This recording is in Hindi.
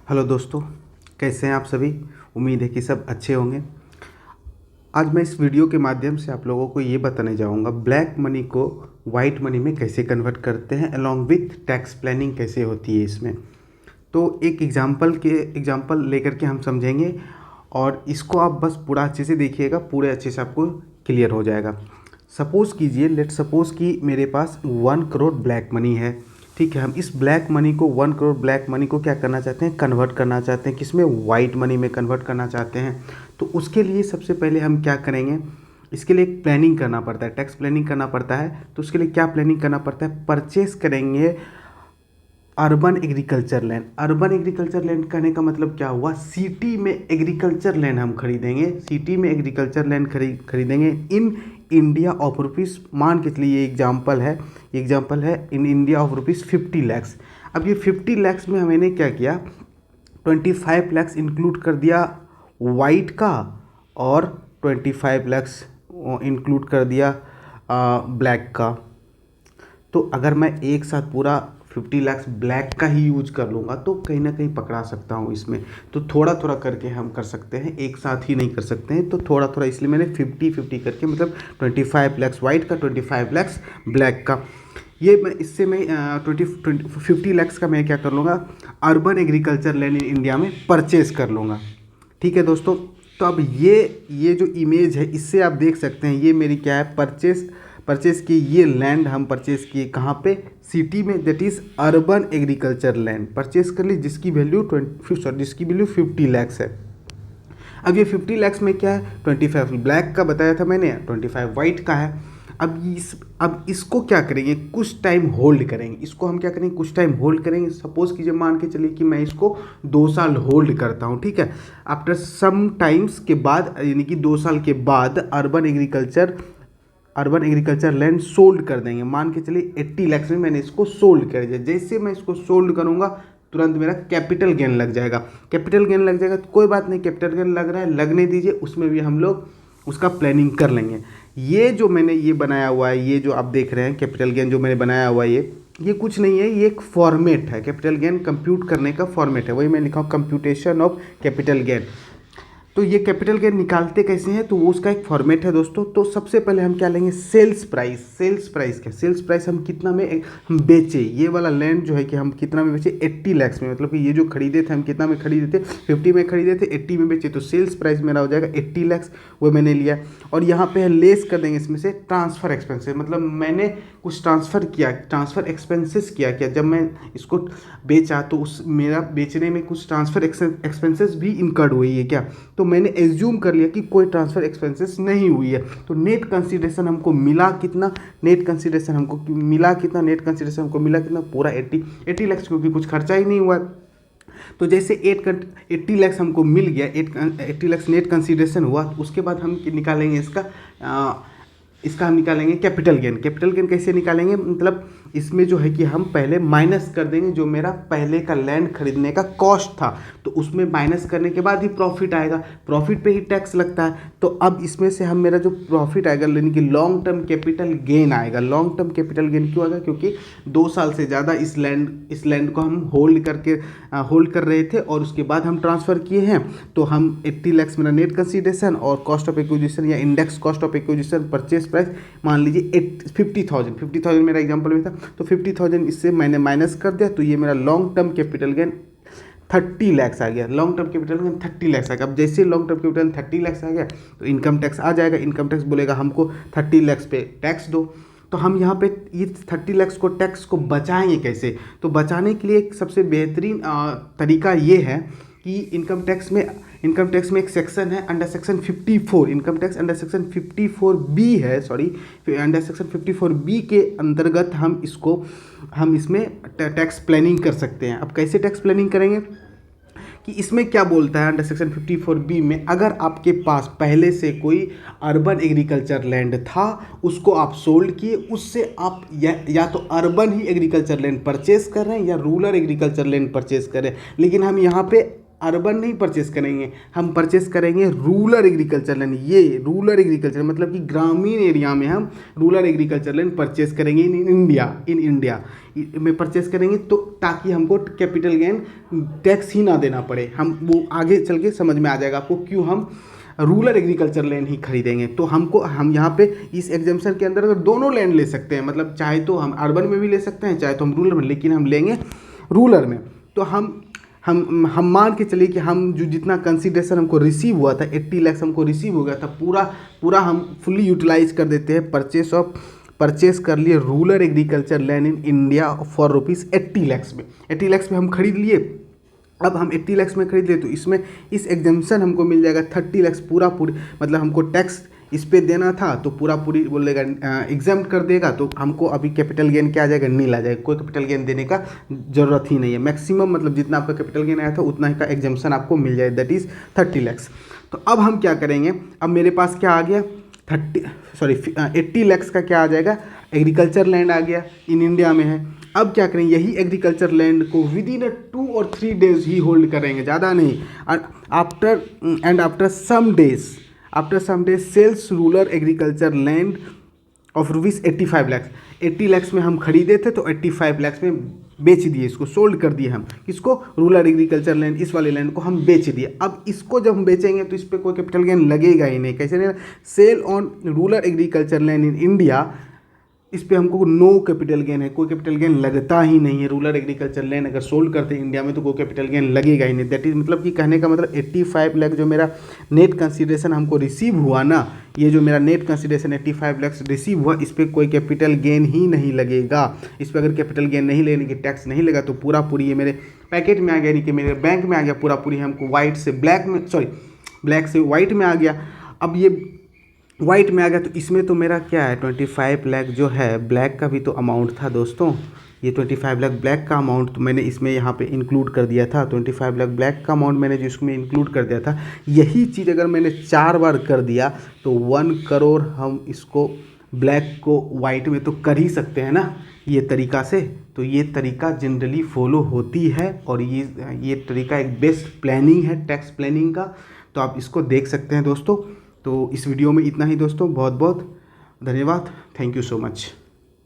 हेलो दोस्तों, कैसे हैं आप सभी। उम्मीद है कि सब अच्छे होंगे। आज मैं इस वीडियो के माध्यम से आप लोगों को ये बताने जाऊंगा ब्लैक मनी को वाइट मनी में कैसे कन्वर्ट करते हैं, अलोंग विथ टैक्स प्लानिंग कैसे होती है इसमें। तो एक एग्जांपल लेकर के हम समझेंगे और इसको आप बस पूरा अच्छे से देखिएगा, पूरे अच्छे से आपको क्लियर हो जाएगा। सपोज़ कीजिए, लेट सपोज़ कि मेरे पास 1 करोड़ ब्लैक मनी है। ठीक है, हम इस ब्लैक मनी को 1 करोड़ ब्लैक मनी को क्या करना चाहते हैं, कन्वर्ट करना चाहते हैं, किसमें, वाइट मनी में कन्वर्ट करना चाहते हैं। तो उसके लिए सबसे पहले हम क्या करेंगे, इसके लिए एक प्लानिंग करना पड़ता है, टैक्स प्लानिंग करना पड़ता है। तो उसके लिए क्या प्लानिंग करना पड़ता है, परचेस करेंगे urban agriculture land. Urban agriculture land कहने का मतलब क्या हुआ, सिटी में एग्रीकल्चर लैंड हम खरीदेंगे, सिटी में एग्रीकल्चर लैंड खरीदेंगे इन इंडिया ऑफ रुपीज़, मान के चलिए ये एग्जाम्पल है in India of rupees 50 lakhs. अब ये 50 लैक्स में मैंने क्या किया, 25 लैक्स इंक्लूड कर दिया वाइट का और 25 लैक्स इंक्लूड कर दिया ब्लैक का। तो अगर मैं एक साथ पूरा 50 लैक्स ब्लैक का ही यूज कर लूँगा तो कहीं ना कहीं पकड़ा सकता हूँ इसमें। तो थोड़ा थोड़ा करके हम कर सकते हैं, एक साथ ही नहीं कर सकते हैं। तो थोड़ा थोड़ा इसलिए मैंने 50-50 करके, मतलब 25 लैक्स वाइट का, 25 लैक्स ब्लैक का। ये मैं इससे मैं 50 लैक्स का मैं क्या कर लूँगा, urban agriculture land in India में परचेज़ कर लूँगा। ठीक है दोस्तों, तो अब ये जो इमेज है इससे आप देख सकते हैं, ये मेरी क्या है, परचेस की। ये लैंड हम परचेस किए कहाँ पे, सिटी में, that is urban agriculture land purchase कर ली, जिसकी वैल्यू 50 लैक्स है। अब ये 50 लैक्स में क्या है, 25 ब्लैक का बताया था मैंने, 25 वाइट का है। अब इसको क्या करेंगे, कुछ टाइम होल्ड करेंगे। इसको हम क्या करेंगे, कुछ टाइम होल्ड करेंगे। सपोज कीजिए, मान के चलिए कि मैं इसको 2 साल होल्ड करता हूँ। ठीक है, आफ्टर सम टाइम्स के बाद, यानी कि 2 साल के बाद अर्बन एग्रीकल्चर लैंड सोल्ड कर देंगे। मान के चलिए 80 लैक्स में मैंने इसको सोल्ड कर दिया। जैसे मैं इसको सोल्ड करूंगा तुरंत मेरा कैपिटल गेन लग जाएगा। तो कोई बात नहीं, कैपिटल गेन लग रहा है, लगने दीजिए, उसमें भी हम लोग उसका प्लानिंग कर लेंगे। ये जो मैंने ये बनाया हुआ है, ये जो आप देख रहे हैं कैपिटल गेन जो मैंने बनाया हुआ है, ये कुछ नहीं है, ये एक फॉर्मेट है, कैपिटल गेन कंप्यूट करने का फॉर्मेट है। वही मैं लिखा हूँ, कंप्यूटेशन ऑफ कैपिटल गेन। तो ये कैपिटल गेन निकालते कैसे हैं, तो वो उसका एक फॉर्मेट है दोस्तों। तो सबसे पहले हम क्या लेंगे, सेल्स प्राइस हम कितना में हम बेचे, ये वाला लैंड जो है कि हम कितना में बेचे, 80 लैक्स में। मतलब कि ये जो खरीदे थे हम कितना में खरीदे थे, 50 में खरीदे थे, 80 में बेचे। तो सेल्स प्राइस मेरा हो जाएगा 80 लैक्स, वो मैंने लिया। और यहाँ पे लेस कर देंगे इसमें से ट्रांसफ़र एक्सपेंसेस, मतलब मैंने कुछ ट्रांसफ़र एक्सपेंसेस किया क्या, जब मैं इसको बेचा तो उस मेरा बेचने में कुछ ट्रांसफ़र एक्सपेंसेस भी इनकर्ड हुई है क्या। तो मैंने एज्यूम कर लिया कि कोई ट्रांसफ़र एक्सपेंसेस नहीं हुई है। तो नेट कंसीडरेशन हमको मिला कितना, नेट कंसीडरेशन हमको मिला कितना, पूरा 80 लैक्स, क्योंकि कुछ खर्चा ही नहीं हुआ। तो जैसे 80 लैक्स हमको मिल गया, 80 लैक्स नेट कंसीडरेशन हुआ, उसके बाद हम निकालेंगे इसका हम निकालेंगे कैपिटल गेन कैसे निकालेंगे, मतलब इसमें जो है कि हम पहले माइनस कर देंगे जो मेरा पहले का लैंड खरीदने का कॉस्ट था। तो उसमें माइनस करने के बाद ही प्रॉफिट आएगा, प्रॉफिट पे ही टैक्स लगता है। तो अब इसमें से हम मेरा जो प्रॉफिट आएगा, यानी कि लॉन्ग टर्म कैपिटल गेन आएगा। लॉन्ग टर्म कैपिटल गेन क्यों आएगा, क्योंकि 2 साल से ज़्यादा इस लैंड को हम होल्ड कर रहे थे और उसके बाद हम ट्रांसफ़र किए हैं। तो हम 80 लैक्स मेरा नेट कंसीडरेशन और कॉस्ट ऑफ एक्विजिशन या index cost of acquisition purchase price मान लीजिए 50,000 मेरा एग्जांपल में था। तो 50,000 इससे मैंने माइनस कर दिया, तो ये मेरा long term capital gain 30 lakhs आ गया। Long term capital gain 30 lakhs आ गया। अब जैसे long term capital gain 30 lakhs आ गया तो इनकम टैक्स आ जाएगा। इनकम टैक्स बोलेगा हमको 30 लैक्स पे टैक्स दो। तो हम यहाँ पे ये 30 लैक्स को टैक्स को बचाएंगे कैसे, तो बचाने के लिए एक सबसे बेहतरीन तरीका ये है कि इनकम टैक्स में एक सेक्शन है under section 54, income tax under section 54B है, सॉरी, अंडर सेक्शन 54B के अंतर्गत हम इसमें टैक्स प्लानिंग कर सकते हैं। अब कैसे टैक्स प्लानिंग करेंगे कि इसमें क्या बोलता है अंडर सेक्शन 54B में, अगर आपके पास पहले से कोई अर्बन एग्रीकल्चर लैंड था, उसको आप सोल्ड किए, उससे आप या तो अर्बन ही एग्रीकल्चर लैंड परचेस कर रहे हैं या रूरल एग्रीकल्चर लैंड परचेस कर रहे हैं, लेकिन हम यहाँ पे अर्बन नहीं परचेस करेंगे, हम परचेस करेंगे रूरल एग्रीकल्चर लैंड। ये रूरल एग्रीकल्चर मतलब कि ग्रामीण एरिया में हम रूरल एग्रीकल्चर लैंड परचेस करेंगे इन इंडिया में परचेस करेंगे, तो ताकि हमको कैपिटल गेन टैक्स ही ना देना पड़े। हम वो आगे चल के समझ में आ जाएगा आपको क्यों हम रूरल एग्रीकल्चर लैंड ही खरीदेंगे। तो हम यहाँ पे इस एग्जाम्पशन के अंदर अगर दोनों लैंड ले सकते हैं, मतलब चाहे तो हम अर्बन में भी ले सकते हैं, चाहे तो हम रूरल में, लेकिन हम लेंगे रूरल में। तो हम मान के चलिए कि हम जो जितना कंसीडरेशन हमको रिसीव हुआ था 80 लाख हमको रिसीव हो गया था, पूरा हम फुल्ली यूटिलाइज कर देते हैं। परचेस कर लिए rural agriculture land in India for ₹80 lakh में। 80 लाख में हम खरीद लिए। अब हम 80 लाख में खरीद लिए तो इसमें इस एग्जाम्पशन हमको मिल जाएगा 30 लाख पूरी, मतलब हमको टैक्स इस पे देना था तो पूरी बोलेगा एग्जाम्प्ट कर देगा। तो हमको अभी कैपिटल गेन क्या आ जाएगा, नील आ जाएगा। कोई कैपिटल गेन देने का ज़रूरत ही नहीं है। मैक्सिमम मतलब जितना आपका कैपिटल गेन आया था उतना ही का एग्जाम्पशन आपको मिल जाए, दैट इज़ 30 लाख। तो अब हम क्या करेंगे, अब मेरे पास क्या आ गया 80 लाख का क्या आ जाएगा, एग्रीकल्चर लैंड आ गया, इन इंडिया में है। अब क्या करेंगे, यही एग्रीकल्चर लैंड को विद इन 2 और 3 डेज ही होल्ड करेंगे, ज़्यादा नहीं। After some days sells rural agriculture land of ₹85 lakh. 80 lakh में हम खरीदे थे तो 85 लाख में बेच दिए, इसको सोल्ड कर दिए हम। किसको, रूरल एग्रीकल्चर लैंड, इस वाले लैंड को हम बेच दिए। अब इसको जब हम बेचेंगे तो इस पर कोई कैपिटल गेन लगेगा ही नहीं। कैसे नहीं, sale on rural agriculture land in India, इस पे हमको नो कैपिटल गेन है, कोई कैपिटल गेन लगता ही नहीं है। रूरल एग्रीकल्चर लैंड अगर सोल्ड करते हैं इंडिया में तो कोई कैपिटल गेन लगेगा ही नहीं। दैट इज मतलब कि कहने का मतलब 85 लाख जो मेरा नेट कंसीडरेशन हमको रिसीव हुआ ना, ये जो मेरा नेट कंसीडरेशन 85 लाख रिसीव हुआ, इस पर कोई कैपिटल गेन ही नहीं लगेगा। इस पर अगर कैपिटल गेन नहीं लेने की टैक्स नहीं लगा तो पूरी ये मेरे पैकेट में आ गया, यानी कि मेरे बैंक में आ गया, पूरी हमको ब्लैक से वाइट में आ गया। अब ये वाइट में आ गया तो इसमें तो मेरा क्या है 25 लाख जो है ब्लैक का भी तो अमाउंट था दोस्तों। ये 25 लाख ब्लैक का अमाउंट तो मैंने इसमें यहाँ पे इंक्लूड कर दिया था। 25 लाख ब्लैक का अमाउंट मैंने जो इसमें इंक्लूड कर दिया था, यही चीज़ अगर मैंने 4 बार कर दिया तो 1 करोड़ हम इसको ब्लैक को वाइट में तो कर ही सकते हैं ना, ये तरीका से। तो ये तरीका जनरली फॉलो होती है और ये तरीका एक बेस्ट प्लानिंग है टैक्स प्लानिंग का। तो आप इसको देख सकते हैं दोस्तों। तो इस वीडियो में इतना ही दोस्तों, बहुत बहुत धन्यवाद, थैंक यू सो मच।